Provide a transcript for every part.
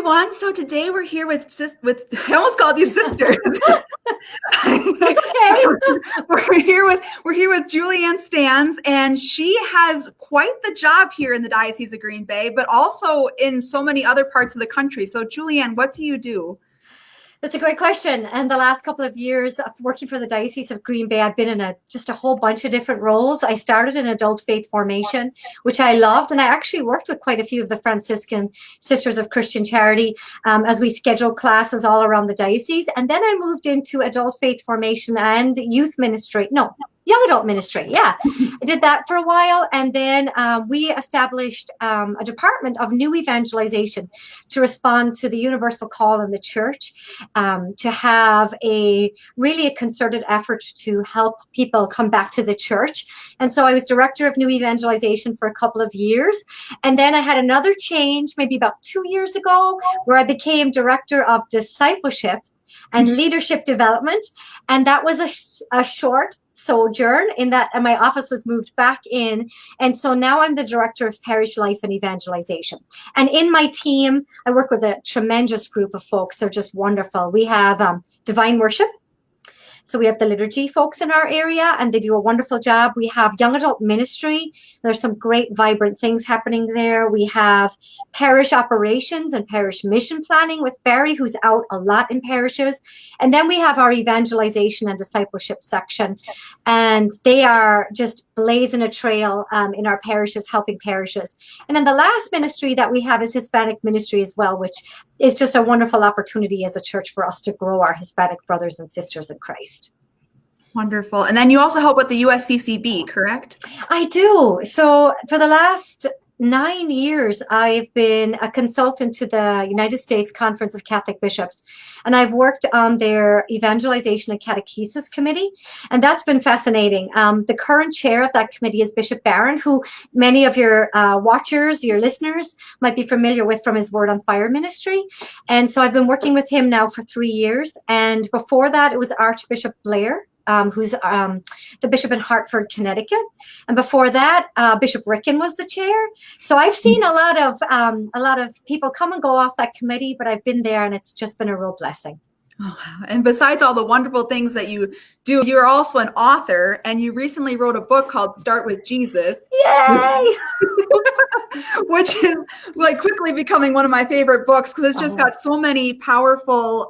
everyone. So today we're here with I almost called you sisters. Okay. We're here with Julianne Stanz, and she has quite the job here in the Diocese of Green Bay, but also in so many other parts of the country. So Julianne, what do you do? That's a great question. And the last couple of years of working for the Diocese of Green Bay, I've been in just a whole bunch of different roles. I started in adult faith formation, which I loved. And I actually worked with quite a few of the Franciscan Sisters of Christian Charity as we scheduled classes all around the diocese. And then I moved into adult faith formation and youth ministry. No, young adult ministry. Yeah, I did that for a while. And then we established a department of new evangelization to respond to the universal call in the church, to have a concerted effort to help people come back to the church. And so I was director of new evangelization for a couple of years. And then I had another change maybe about 2 years ago where I became director of discipleship and leadership development. And that was a short sojourn in that, and my office was moved back in. And so now I'm the director of Parish Life and Evangelization. And in my team, I work with a tremendous group of folks. They're just wonderful. We have divine worship. So we have the liturgy folks in our area, and they do a wonderful job. We have young adult ministry. There's some great, vibrant things happening there. We have parish operations and parish mission planning with Barry, who's out a lot in parishes. And then we have our evangelization and discipleship section. And they are just blazing a trail in our parishes, helping parishes. And then the last ministry that we have is Hispanic ministry as well, which is just a wonderful opportunity as a church for us to grow our Hispanic brothers and sisters in Christ. Wonderful. And then you also help with the USCCB, correct? I do. So for the last 9 years, I've been a consultant to the United States Conference of Catholic Bishops, and I've worked on their Evangelization and Catechesis Committee, and that's been fascinating. The current chair of that committee is Bishop Barron, who many of your watchers, your listeners, might be familiar with from his Word on Fire ministry. And so I've been working with him now for 3 years, and before that, it was Archbishop Blair, who's the bishop in Hartford, Connecticut. And before that, Bishop Ricken was the chair. So I've seen a lot of people come and go off that committee, but I've been there and it's just been a real blessing. Oh, wow. And besides all the wonderful things that you do, you're also an author, and you recently wrote a book called Start with Jesus. Yay! Which is like quickly becoming one of my favorite books because it's just got so many powerful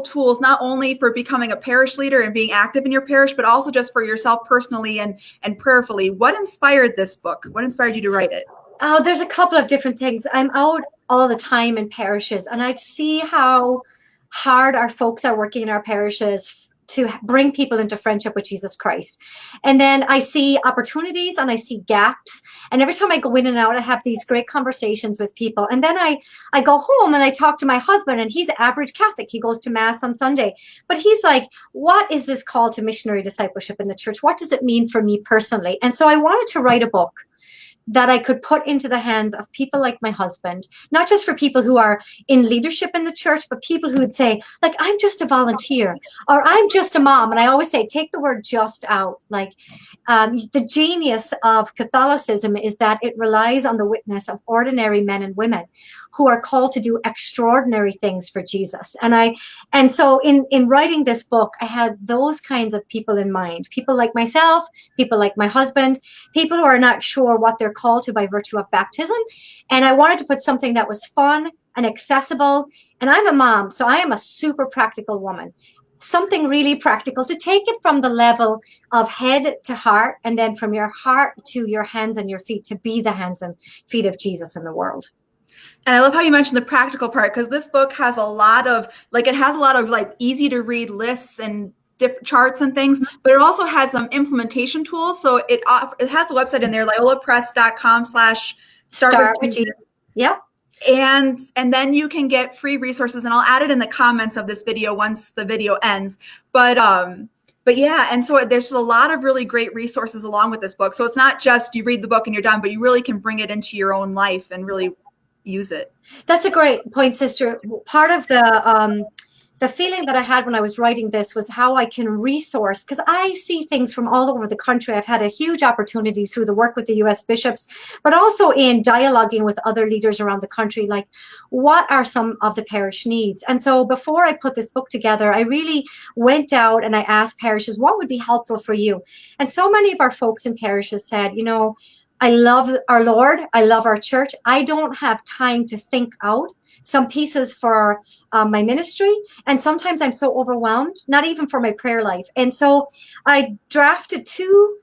tools, not only for becoming a parish leader and being active in your parish, but also just for yourself personally and prayerfully. What inspired this book? What inspired you to write it? Oh, there's a couple of different things. I'm out all the time in parishes, and I see how hard our folks are working in our parishes to bring people into friendship with Jesus Christ. And then I see opportunities and I see gaps. And every time I go in and out, I have these great conversations with people. And then I go home and I talk to my husband, and he's average Catholic. He goes to Mass on Sunday. But he's like, what is this call to missionary discipleship in the church? What does it mean for me personally? And so I wanted to write a book that I could put into the hands of people like my husband, not just for people who are in leadership in the church, but people who would say, like, I'm just a volunteer, or I'm just a mom. And I always say, take the word just out. Like, the genius of Catholicism is that it relies on the witness of ordinary men and women who are called to do extraordinary things for Jesus. And so in writing this book, I had those kinds of people in mind, people like myself, people like my husband, people who are not sure what they're called to by virtue of baptism. And I wanted to put something that was fun and accessible. And I'm a mom, so I am a super practical woman. Something really practical to take it from the level of head to heart, and then from your heart to your hands and your feet, to be the hands and feet of Jesus in the world. And I love how you mentioned the practical part, because this book has a lot of easy to read lists and different charts and things, but it also has some implementation tools. So it has a website in there, LiolaPress.com/start with Jesus. Yep. And then you can get free resources, and I'll add it in the comments of this video once the video ends. But yeah, and so there's a lot of really great resources along with this book. So it's not just you read the book and you're done, but you really can bring it into your own life and really use it. That's a great point, sister. Part of the the feeling that I had when I was writing this was how I can resource, because I see things from all over the country. I've had a huge opportunity through the work with the US bishops, but also in dialoguing with other leaders around the country, like what are some of the parish needs? And so before I put this book together, I really went out and I asked parishes, what would be helpful for you? And so many of our folks in parishes said, you know, I love our Lord. I love our church. I don't have time to think out some pieces for my ministry. And sometimes I'm so overwhelmed, not even for my prayer life. And so I drafted 2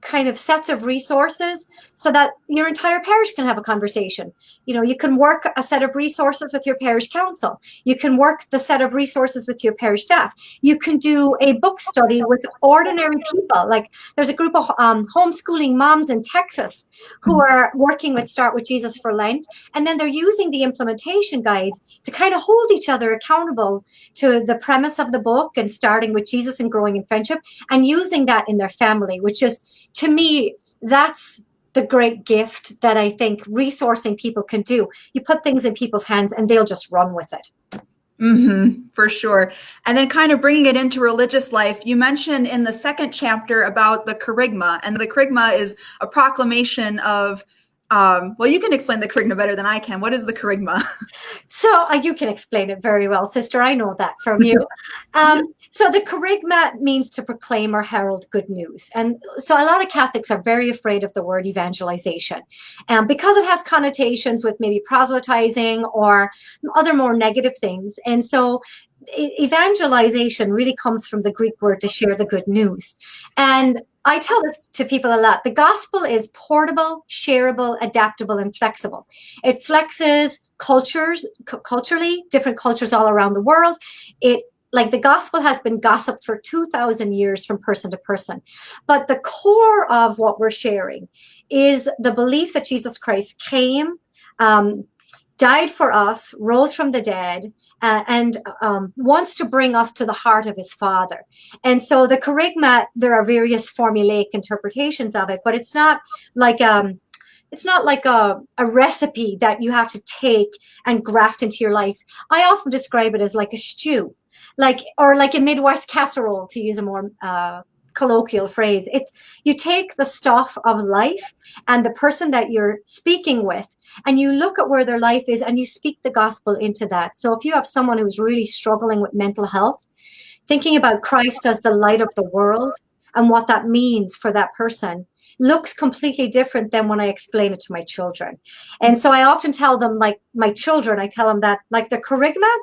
kind of sets of resources so that your entire parish can have a conversation. You know, you can work a set of resources with your parish council. You can work the set of resources with your parish staff. You can do a book study with ordinary people. Like there's a group of homeschooling moms in Texas who are working with Start With Jesus for Lent. And then they're using the implementation guide to kind of hold each other accountable to the premise of the book and starting with Jesus and growing in friendship and using that in their family, which is, to me, that's the great gift that I think resourcing people can do. You put things in people's hands and they'll just run with it. For sure. And then kind of bringing it into religious life, you mentioned in the 2nd chapter about the kerygma, and the kerygma is a proclamation of, well, you can explain the kerygma better than I can. What is the kerygma? So you can explain it very well, sister. I know that from you. So the kerygma means to proclaim or herald good news. And so a lot of Catholics are very afraid of the word evangelization because it has connotations with maybe proselytizing or other more negative things. And so evangelization really comes from the Greek word to share the good news. And I tell this to people a lot. The gospel is portable, shareable, adaptable, and flexible. It flexes culturally, different cultures all around the world. Like the gospel has been gossiped for 2,000 years from person to person. But the core of what we're sharing is the belief that Jesus Christ came, died for us, rose from the dead, and wants to bring us to the heart of his Father. And so the kerygma, there are various formulaic interpretations of it, but it's not like a recipe that you have to take and graft into your life. I often describe it as like a stew, or like a Midwest casserole, to use a more colloquial phrase. It's you take the stuff of life and the person that you're speaking with, and you look at where their life is and you speak the gospel into that. So if you have someone who's really struggling with mental health, thinking about Christ as the light of the world and what that means for that person looks completely different than when I explain it to my children. And so I often tell them, like my children, I tell them that like the kerygma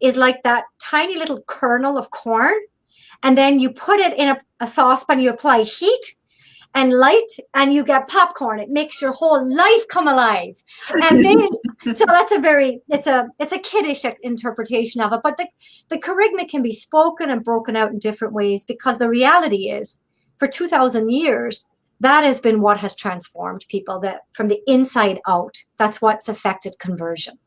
is like that tiny little kernel of corn. And then you put it in a saucepan, you apply heat and light, and you get popcorn. It makes your whole life come alive. And then, so that's it's a kiddish interpretation of it. But the kerygma can be spoken and broken out in different ways, because the reality is, for 2,000 years, that has been what has transformed people, that from the inside out. That's what's affected conversion.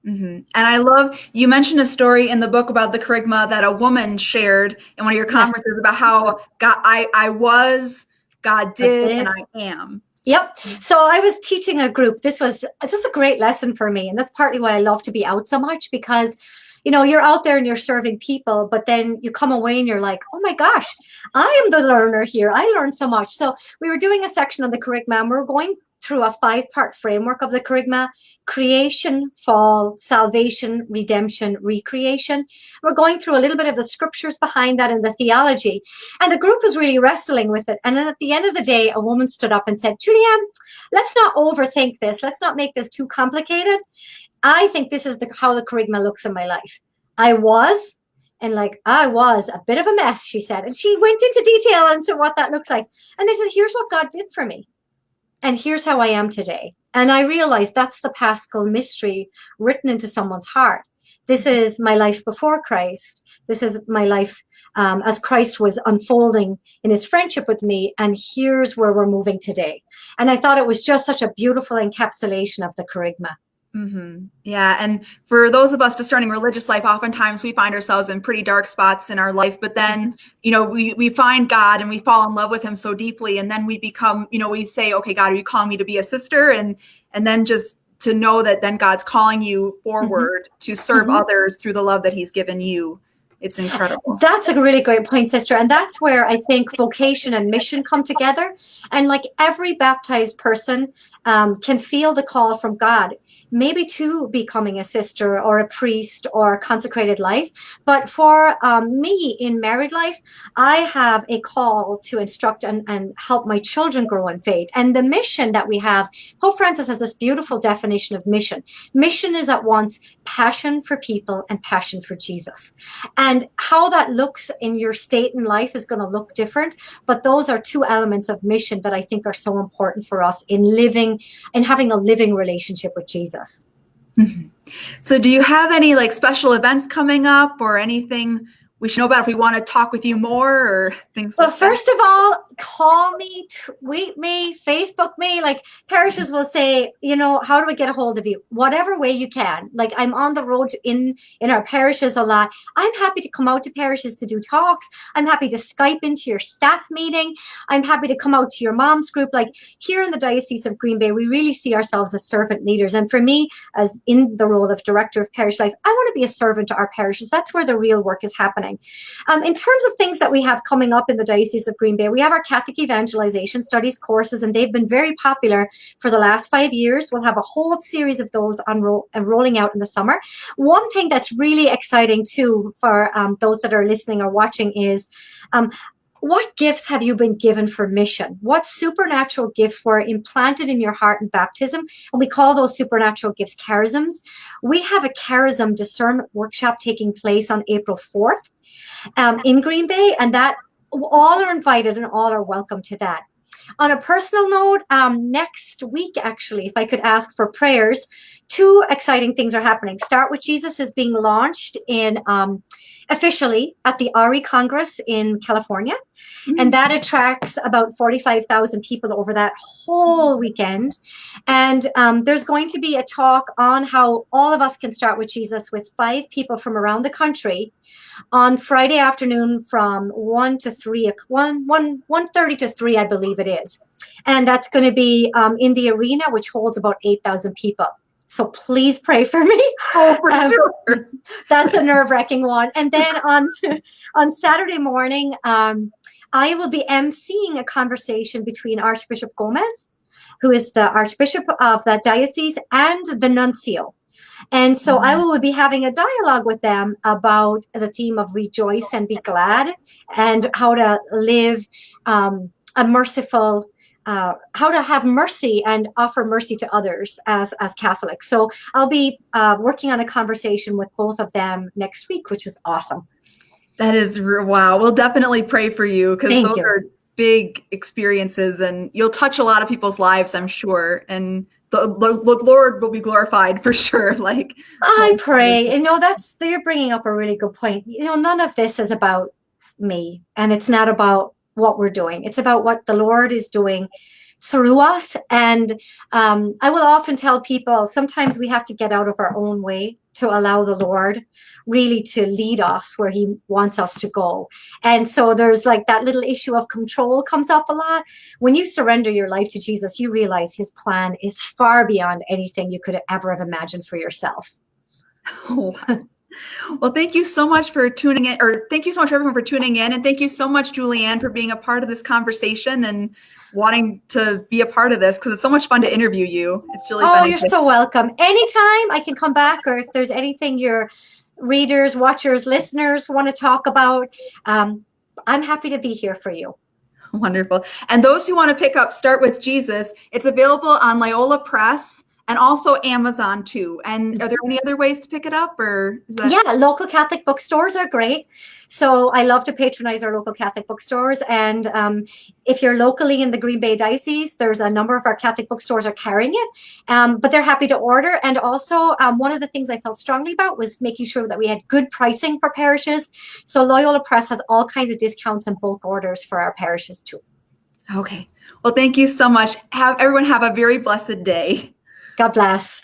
And I love, you mentioned a story in the book about the kerygma that a woman shared in one of your conferences about how God, I was, God did, and I am. Yep. So I was teaching a group. This is a great lesson for me. And that's partly why I love to be out so much, because, you know, you're out there and you're serving people, but then you come away and you're like, oh my gosh, I am the learner here. I learned so much. So we were doing a section on the kerygma, and we're going through a 5-part framework of the kerygma: creation, fall, salvation, redemption, recreation. We're going through a little bit of the scriptures behind that and the theology. And the group was really wrestling with it. And then at the end of the day, a woman stood up and said, Julianne, let's not overthink this. Let's not make this too complicated. I think this is how the kerygma looks in my life. I was a bit of a mess, she said. And she went into detail into what that looks like. And they said, here's what God did for me. And here's how I am today. And I realized that's the Paschal mystery written into someone's heart. This is my life before Christ. This is my life as Christ was unfolding in his friendship with me. And here's where we're moving today. And I thought it was just such a beautiful encapsulation of the kerygma. Yeah. And for those of us discerning religious life, oftentimes we find ourselves in pretty dark spots in our life, but then, you know, we find God and we fall in love with him so deeply. And then we become, you know, we say, okay, God, are you calling me to be a sister? And then just to know that then God's calling you forward to serve others through the love that he's given you. It's incredible. That's a really great point, sister. And that's where I think vocation and mission come together. And like every baptized person can feel the call from God, maybe to becoming a sister or a priest or a consecrated life. But for me in married life, I have a call to instruct and help my children grow in faith. And the mission that we have, Pope Francis has this beautiful definition of mission. Mission is at once passion for people and passion for Jesus. And how that looks in your state in life is going to look different. But those are two elements of mission that I think are so important for us in living and having a living relationship with Jesus. Mm-hmm. So do you have any like special events coming up or anything we should know about if we want to talk with you more or things like that? Well, first of all, call me, tweet me, Facebook me. Like parishes will say, you know, how do I get a hold of you? Whatever way you can. Like I'm on the road in our parishes a lot. I'm happy to come out to parishes to do talks. I'm happy to Skype into your staff meeting. I'm happy to come out to your mom's group. Like here in the Diocese of Green Bay, we really see ourselves as servant leaders. And for me, as in the role of director of parish life, I want to be a servant to our parishes. That's where the real work is happening. In terms of things that we have coming up in the Diocese of Green Bay, we have our Catholic Evangelization Studies courses, and they've been very popular for the last 5 years. We'll have a whole series of those rolling out in the summer. One thing that's really exciting too for those that are listening or watching is what gifts have you been given for mission? What supernatural gifts were implanted in your heart in baptism? And we call those supernatural gifts charisms. We have a charism discernment workshop taking place on April 4th in Green Bay, and that all are invited and all are welcome to that. On a personal note, next week, actually, if I could ask for prayers, 2 exciting things are happening. Start with Jesus is being launched in officially at the RE Congress in California. Mm-hmm. And that attracts about 45,000 people over that whole weekend. And there's going to be a talk on how all of us can start with Jesus with 5 people from around the country on Friday afternoon from 1 to 3, 1:30 to 3, I believe it is. And that's going to be in the arena, which holds about 8,000 people. So please pray for me. Oh, for sure. That's a nerve-wracking one. And then on Saturday morning, I will be emceeing a conversation between Archbishop Gomez, who is the Archbishop of that diocese, and the nuncio. And so I will be having a dialogue with them about the theme of rejoice and be glad, and how to live a merciful how to have mercy and offer mercy to others as Catholics. So I'll be working on a conversation with both of them next week, which is awesome. That is, wow. We'll definitely pray for you because those are big experiences and you'll touch a lot of people's lives, I'm sure. And the Lord will be glorified for sure. Like I pray, you're bringing up a really good point. None of this is about me, and it's not about what we're doing. It's about what the Lord is doing through us. And I will often tell people, sometimes we have to get out of our own way to allow the Lord really to lead us where he wants us to go. And so there's like that little issue of control comes up a lot. When you surrender your life to Jesus, you realize his plan is far beyond anything you could ever have imagined for yourself. Oh. Well, thank you so much for tuning in, or thank you so much everyone for tuning in. And thank you so much, Julianne, for being a part of this conversation and wanting to be a part of this, because it's so much fun to interview you. It's really been you're so welcome. Anytime I can come back, or if there's anything your readers, watchers, listeners want to talk about, I'm happy to be here for you. Wonderful. And those who want to pick up Start With Jesus, it's available on Loyola Press. And also Amazon too. And are there any other ways to pick it up, or is that? Yeah, local Catholic bookstores are great. So I love to patronize our local Catholic bookstores. And if you're locally in the Green Bay Diocese, there's a number of our Catholic bookstores are carrying it, but they're happy to order. And also one of the things I felt strongly about was making sure that we had good pricing for parishes. So Loyola Press has all kinds of discounts and bulk orders for our parishes too. Okay. Well, thank you so much. Everyone have a very blessed day. God bless.